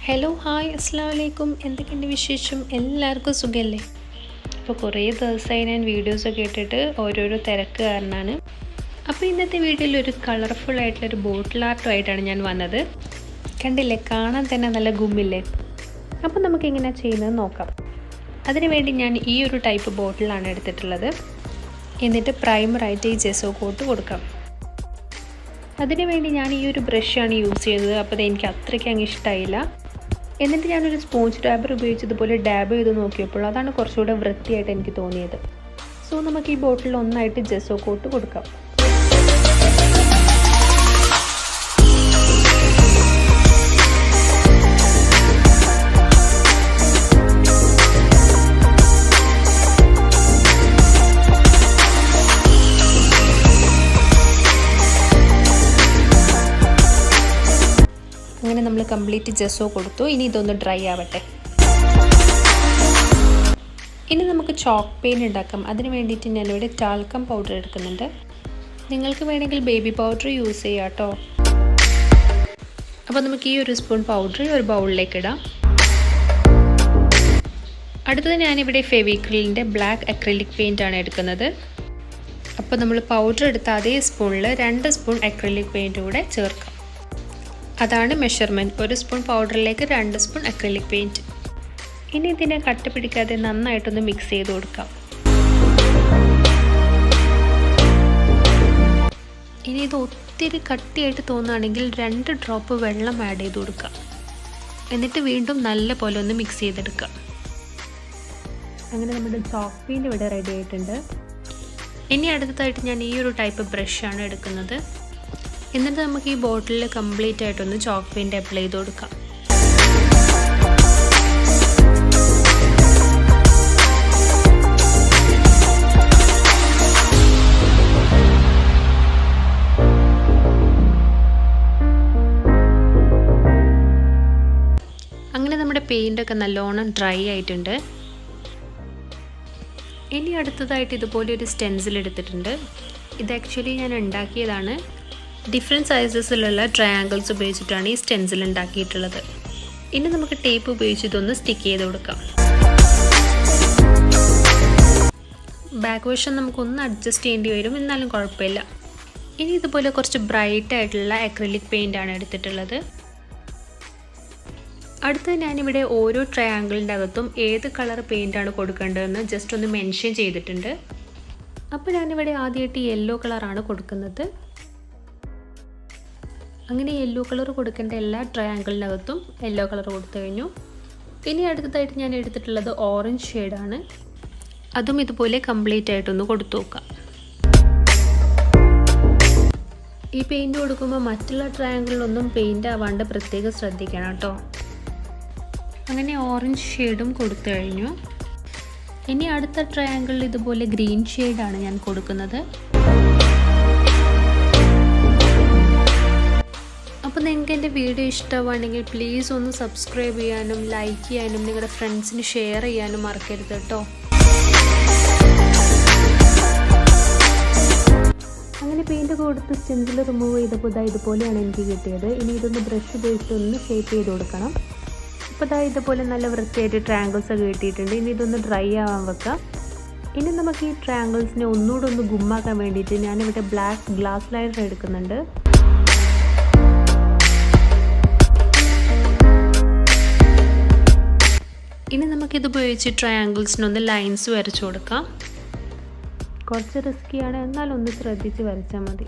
Hello hi അസ്സലാമു അലൈക്കും. എന്തൊക്കെയുണ്ട് വിശേഷം? എല്ലാവർക്കും സുഖമല്ലേ? അപ്പോൾ കുറേ ദിവസമായി ഞാൻ വീഡിയോസൊക്കെ ഇട്ടിട്ട് ഓരോരോ തിരക്ക് കാരണമാണ്. അപ്പോൾ ഇന്നത്തെ വീഡിയോയിൽ ഒരു കളർഫുൾ ആയിട്ടുള്ളൊരു ബോട്ടിൽ ആർട്ടുമായിട്ടാണ് ഞാൻ വന്നത്. കണ്ടില്ലേ, കാണാൻ തന്നെ നല്ല ഗുമ്മില്ലേ? അപ്പോൾ നമുക്ക് എങ്ങനെയാണ് ചെയ്യുന്നത് നോക്കാം. അതിനുവേണ്ടി ഞാൻ ഈ ഒരു ടൈപ്പ് ബോട്ടിലാണ് എടുത്തിട്ടുള്ളത്. എന്നിട്ട് പ്രൈമറായിട്ട് ഈ ജെസോ കോട്ട് കൊടുക്കാം. അതിനുവേണ്ടി ഞാൻ ഈ ഒരു ബ്രഷാണ് യൂസ് ചെയ്തത്. അപ്പോൾ എനിക്ക് അത്രയ്ക്ക് അങ്ങ് ഇഷ്ടമായില്ല. എന്നിട്ട് ഞാനൊരു സ്പോഞ്ച് ഡാബർ ഉപയോഗിച്ചതുപോലെ ഡാബ് ചെയ്ത് നോക്കിയപ്പോൾ അതാണ് കുറച്ചുകൂടെ വൃത്തിയായിട്ട് എനിക്ക് തോന്നിയത്. സോ നമുക്ക് ഈ ബോട്ടിൽ ഒന്നായിട്ട് ജെസോ കോട്ട് കൊടുക്കാം. അങ്ങനെ നമ്മൾ കംപ്ലീറ്റ് ജെസോ കൊടുത്തു. ഇനി ഇതൊന്ന് ഡ്രൈ ആവട്ടെ. ഇനി നമുക്ക് ചോക്ക് പെയിൻറ് ഉണ്ടാക്കാം. അതിന് വേണ്ടിയിട്ട് ഞാനിവിടെ ടാൽക്കം പൗഡർ എടുക്കുന്നുണ്ട്. നിങ്ങൾക്ക് വേണമെങ്കിൽ ബേബി പൗഡർ യൂസ് ചെയ്യാം കേട്ടോ. അപ്പോൾ നമുക്ക് ഈ ഒരു സ്പൂൺ പൗഡർ ഒരു ബൗളിലേക്ക് ഇടാം. അടുത്തത് ഞാനിവിടെ ഫെവിക്രിലിൻ്റെ ബ്ലാക്ക് അക്രിലിക് പെയിൻ്റ് ആണ് എടുക്കുന്നത്. അപ്പോൾ നമ്മൾ പൗഡർ എടുത്ത അതേ സ്പൂണിൽ 2 സ്പൂൺ അക്രിലിക് പെയിൻറ് കൂടെ ചേർക്കാം. അതാണ് മെഷർമെൻറ്റ്. 1 സ്പൂൺ പൗഡറിലേക്ക് 2 സ്പൂൺ അക്രിലിക് പെയിൻറ്റ്. ഇനി ഇതിനെ കട്ട പിടിക്കാതെ നന്നായിട്ടൊന്ന് മിക്സ് ചെയ്ത് കൊടുക്കാം. ഇനി ഇത് ഒത്തിരി കട്ടിയായിട്ട് തോന്നുകയാണെങ്കിൽ 2 ഡ്രോപ്പ് വെള്ളം ആഡ് ചെയ്ത് കൊടുക്കാം. എന്നിട്ട് വീണ്ടും നല്ല പോലെ ഒന്ന് മിക്സ് ചെയ്തെടുക്കാം. അങ്ങനെ നമ്മുടെ ചോക്ക് പെയിൻറ്റ് ഇവിടെ റെഡി ആയിട്ടുണ്ട്. ഇനി അടുത്തതായിട്ട് ഞാൻ ഈ ഒരു ടൈപ്പ് ബ്രഷാണ് എടുക്കുന്നത്. എന്നിട്ട് നമുക്ക് ഈ ബോട്ടിലിൽ കംപ്ലീറ്റ് ആയിട്ടൊന്ന് ചോക്ക് പെയിൻറ്റ് അപ്ലൈ ചെയ്ത് കൊടുക്കാം. അങ്ങനെ നമ്മുടെ പെയിൻ്റൊക്കെ നല്ലോണം ഡ്രൈ ആയിട്ടുണ്ട്. ഇനി അടുത്തതായിട്ട് ഇതുപോലെ ഒരു സ്റ്റെൻസിൽ എടുത്തിട്ടുണ്ട്. ഇത് ആക്ച്വലി ഞാൻ ഉണ്ടാക്കിയതാണ്. ഡിഫറെൻറ്റ് സൈസസിലുള്ള ട്രയാങ്കിൾസ് ഉപയോഗിച്ചിട്ടാണ് ഈ സ്റ്റെൻസിൽ ഉണ്ടാക്കിയിട്ടുള്ളത്. ഇനി നമുക്ക് ടേപ്പ് ഉപയോഗിച്ച് ഇതൊന്ന് സ്റ്റിക്ക് ചെയ്ത് കൊടുക്കാം. ബാക്ക് വശം നമുക്കൊന്ന് അഡ്ജസ്റ്റ് ചെയ്യേണ്ടി വരും, എന്നാലും കുഴപ്പമില്ല. ഇനി ഇതുപോലെ കുറച്ച് ബ്രൈറ്റ് ആയിട്ടുള്ള അക്രിലിക് പെയിൻ്റ് ആണ് എടുത്തിട്ടുള്ളത്. അടുത്ത് ഞാനിവിടെ ഓരോ ട്രയാങ്കിളിൻ്റെ അകത്തും ഏത് കളർ പെയിൻ്റാണ് കൊടുക്കേണ്ടതെന്ന് ജസ്റ്റ് ഒന്ന് മെൻഷൻ ചെയ്തിട്ടുണ്ട്. അപ്പോൾ ഞാനിവിടെ ആദ്യമായിട്ട് യെല്ലോ കളറാണ് കൊടുക്കുന്നത്. അങ്ങനെ യെല്ലോ കളർ കൊടുക്കേണ്ട എല്ലാ ട്രയാങ്കിളിനകത്തും യെല്ലോ കളർ കൊടുത്തു കഴിഞ്ഞു. ഇനി അടുത്തതായിട്ട് ഞാൻ എടുത്തിട്ടുള്ളത് ഓറഞ്ച് ഷെയ്ഡാണ്. അതും ഇതുപോലെ കംപ്ലീറ്റ് ആയിട്ടൊന്ന് കൊടുത്തു നോക്കാം. ഈ പെയിൻറ്റ് കൊടുക്കുമ്പോൾ മറ്റുള്ള ട്രയാങ്കിളിലൊന്നും പെയിൻ്റ് ആവാണ്ട് പ്രത്യേകം ശ്രദ്ധിക്കണം കേട്ടോ. അങ്ങനെ ഓറഞ്ച് ഷെയ്ഡും കൊടുത്തു കഴിഞ്ഞു. ഇനി അടുത്ത ട്രയാങ്കിളിൽ ഇതുപോലെ ഗ്രീൻ ഷെയ്ഡാണ് ഞാൻ കൊടുക്കുന്നത്. അപ്പോൾ നിങ്ങൾക്ക് എൻ്റെ വീഡിയോ ഇഷ്ടമാണെങ്കിൽ പ്ലീസ് ഒന്ന് സബ്സ്ക്രൈബ് ചെയ്യാനും ലൈക്ക് ചെയ്യാനും നിങ്ങളുടെ ഫ്രണ്ട്സിന് ഷെയർ ചെയ്യാനും മറക്കരുത് കേട്ടോ. അങ്ങനെ പെയിൻറ്റ് കൊടുത്ത് സ്റ്റെൻസിൽ റിമൂവ് ചെയ്തപ്പോൾ ഇതുപോലെയാണ് എനിക്ക് കിട്ടിയത്. ഇനി ഇതൊന്ന് ബ്രഷ് ഉപയോഗിച്ചിട്ട് ഒന്ന് ഷേപ്പ് ചെയ്ത് കൊടുക്കണം. അപ്പോൾ ഇതുപോലെ നല്ല വൃത്തിയായിട്ട് ട്രയാങ്കിൾസ് ഒക്കെ കിട്ടിയിട്ടുണ്ട്. ഇനി ഇതൊന്ന് ഡ്രൈ ആവാൻ വെക്കാം. ഇനി നമുക്ക് ഈ ട്രയാങ്കിൾസിനെ ഒന്നുകൂടെ ഒന്ന് ഗുമ്മാക്കാൻ വേണ്ടിയിട്ട് ഞാനിവിടെ ബ്ലാക്ക് ഗ്ലാസ് ലൈനർ എടുക്കുന്നുണ്ട്. ഇനി നമുക്കിത് ഉപയോഗിച്ച് ട്രയാങ്കിൾസിനൊന്ന് ലൈൻസ് വരച്ചു കൊടുക്കാം. കുറച്ച് റിസ്ക്കിയാണ്, എന്നാലും ഒന്ന് ശ്രദ്ധിച്ച് വരച്ചാൽ മതി.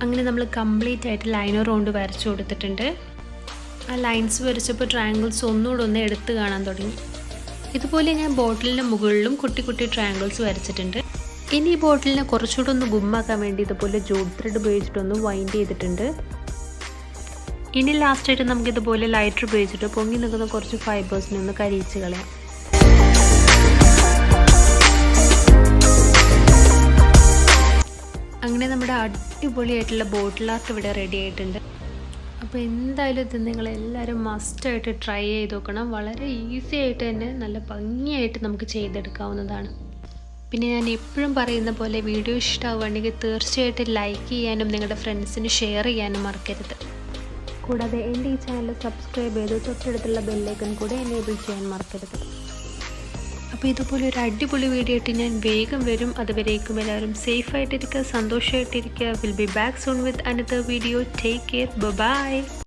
അങ്ങനെ നമ്മൾ കംപ്ലീറ്റ് ആയിട്ട് ലൈനർ കൊണ്ട് വരച്ചു കൊടുത്തിട്ടുണ്ട്. ആ ലൈൻസ് വരച്ചപ്പോൾ ട്രയാങ്കിൾസ് ഒന്നുകൂടെ ഒന്ന് എടുത്ത് കാണാൻ തുടങ്ങി. ഇതുപോലെ ഞാൻ ബോട്ടിലിൻ്റെ മുകളിലും കുട്ടി കുട്ടി ട്രയാങ്കിൾസ് വരച്ചിട്ടുണ്ട്. ഇനി ഈ ബോട്ടിലിനെ കുറച്ചുകൂടെ ഒന്ന് ഗുമ്മാക്കാൻ വേണ്ടി ഇതുപോലെ ജൂട്ട് ത്രെഡ് ഉപയോഗിച്ചിട്ടൊന്ന് വൈൻഡ് ചെയ്തിട്ടുണ്ട്. ഇനി ലാസ്റ്റായിട്ട് നമുക്കിതുപോലെ ലൈറ്റർ ഉപയോഗിച്ചിട്ട് പൊങ്ങി നിൽക്കുന്ന കുറച്ച് ഫൈബേഴ്സിനെ ഒന്ന് കരിയിച്ച് കളയാം. അങ്ങനെ നമ്മുടെ അടിപൊളിയായിട്ടുള്ള ബോട്ടിൽ ആർട്ട് ഇവിടെ റെഡി ആയിട്ടുണ്ട്. അപ്പോൾ എന്തായാലും ഇത് നിങ്ങളെല്ലാവരും മസ്റ്റായിട്ട് ട്രൈ ചെയ്ത് നോക്കണം. വളരെ ഈസി ആയിട്ട് തന്നെ നല്ല ഭംഗിയായിട്ട് നമുക്ക് ചെയ്തെടുക്കാവുന്നതാണ്. പിന്നെ ഞാൻ എപ്പോഴും പറയുന്ന പോലെ വീഡിയോ ഇഷ്ടമാവുകയാണെങ്കിൽ തീർച്ചയായിട്ടും ലൈക്ക് ചെയ്യാനും നിങ്ങളുടെ ഫ്രണ്ട്സിന് ഷെയർ ചെയ്യാനും മറക്കരുത്. കൂടാതെ എൻ്റെ ഈ ചാനൽ സബ്സ്ക്രൈബ് ചെയ്ത് തൊട്ടടുത്തുള്ള ബെല്ലൈക്കൺ കൂടെ എനേബിൾ ചെയ്യാൻ മറക്കരുത്. അപ്പോൾ ഇതുപോലെ ഒരു അടിപൊളി വീഡിയോ ആയിട്ട് ഞാൻ വേഗം വരും. അതുവരേക്കും എല്ലാവരും സേഫായിട്ടിരിക്കുക, സന്തോഷമായിട്ടിരിക്കുക. Will be back soon with another video. Take care. By.